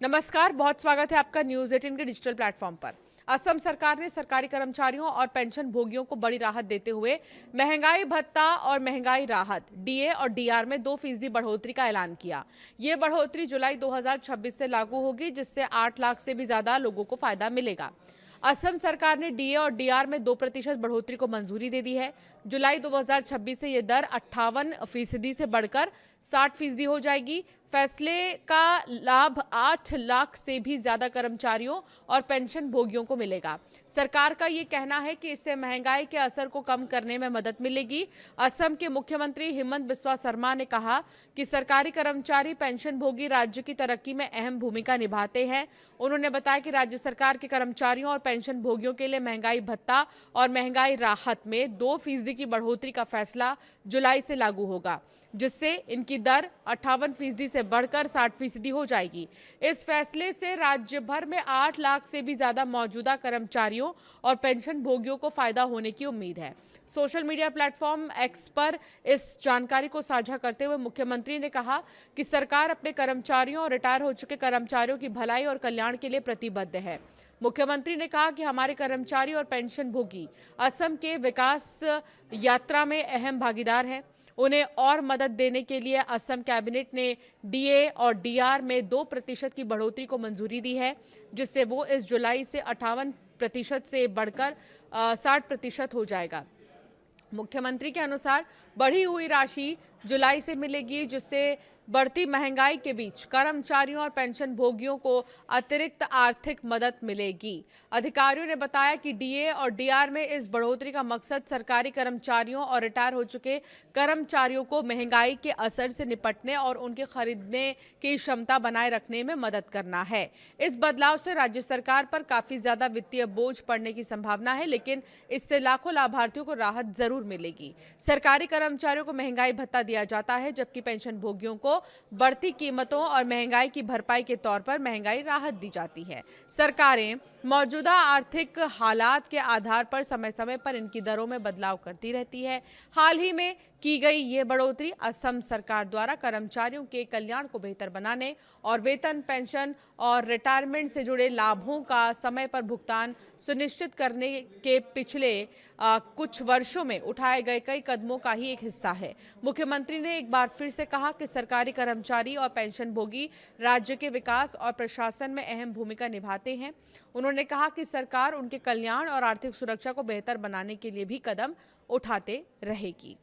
नमस्कार, बहुत स्वागत है आपका न्यूज 18 के डिजिटल प्लेटफॉर्म पर। असम सरकार ने सरकारी कर्मचारियों और पेंशन भोगियों को बड़ी राहत देते हुए महंगाई भत्ता और महंगाई राहत डीए और डीआर में 2% बढ़ोतरी का ऐलान किया। ये बढ़ोतरी जुलाई 2026 से लागू होगी, जिससे 8 लाख से भी ज्यादा लोगों को फायदा मिलेगा। असम सरकार ने डीए और डीआर में 2% बढ़ोतरी को मंजूरी दे दी है। जुलाई 2026 से ये दर 58% से बढ़कर 60% हो जाएगी। फैसले का लाभ 8 लाख से भी ज्यादा कर्मचारियों और पेंशन भोगियों को मिलेगा। सरकार का ये कहना है कि इससे महंगाई के असर को कम करने में मदद मिलेगी। असम के मुख्यमंत्री हिमंत बिस्वा शर्मा ने कहा कि सरकारी कर्मचारी पेंशन भोगी राज्य की तरक्की में अहम भूमिका निभाते हैं। उन्होंने बताया कि राज्य सरकार के कर्मचारियों और पेंशन भोगियों के लिए महंगाई भत्ता और महंगाई राहत में 2% की बढ़ोतरी का फैसला जुलाई से लागू होगा, जिससे इनकी दर 58% से बढ़कर 60% हो जाएगी। इस फैसले से राज्य भर में 8 लाख से भी ज्यादा मौजूदा कर्मचारियों और पेंशन भोगियों को फायदा होने की उम्मीद है। सोशल मीडिया प्लेटफॉर्म एक्स पर इस जानकारी को साझा करते हुए मुख्यमंत्री ने कहा कि सरकार अपने कर्मचारियों और रिटायर हो चुके कर्मचारियों की भलाई और कल्याण के लिए प्रतिबद्ध है। मुख्यमंत्री ने कहा कि हमारे कर्मचारी और पेंशन भोगी असम के विकास यात्रा में अहम भागीदार हैं। उन्हें और मदद देने के लिए असम कैबिनेट ने डीए और डीआर में 2% की बढ़ोतरी को मंजूरी दी है, जिससे वो इस जुलाई से 58% से बढ़कर 60% हो जाएगा। मुख्यमंत्री के अनुसार बढ़ी हुई राशि जुलाई से मिलेगी, जिससे बढ़ती महंगाई के बीच कर्मचारियों और पेंशन भोगियों को अतिरिक्त आर्थिक मदद मिलेगी। अधिकारियों ने बताया कि डीए और डीआर में इस बढ़ोतरी का मकसद सरकारी कर्मचारियों और रिटायर हो चुके कर्मचारियों को महंगाई के असर से निपटने और उनके खरीदने की क्षमता बनाए रखने में मदद करना है। इस बदलाव से राज्य सरकार पर काफी ज्यादा वित्तीय बोझ पड़ने की संभावना है, लेकिन इससे लाखों लाभार्थियों को राहत जरूर मिलेगी। सरकारी कर्मचारियों को महंगाई भत्ता दिया जाता है, जबकि पेंशन भोगियों को बढ़ती कीमतों और महंगाई की भरपाई के तौर पर महंगाई राहत दी जाती है। सरकारें मौजूदा आर्थिक हालात के आधार पर समय समय पर इनकी दरों में बदलाव करती रहती है। हाल ही में की गई ये बढ़ोतरी असम सरकार द्वारा कर्मचारियों के कल्याण को बेहतर बनाने और वेतन, पेंशन और रिटायरमेंट से जुड़े लाभों का समय पर भुगतान सुनिश्चित करने के पिछले कुछ वर्षों में उठाए गए कई कदमों का ही एक हिस्सा है। मुख्यमंत्री ने एक बार फिर से कहा कि सरकारी कर्मचारी और पेंशन भोगी राज्य के विकास और प्रशासन में अहम भूमिका निभाते हैं। उन्होंने कहा कि सरकार उनके कल्याण और आर्थिक सुरक्षा को बेहतर बनाने के लिए भी कदम उठाते रहेगी।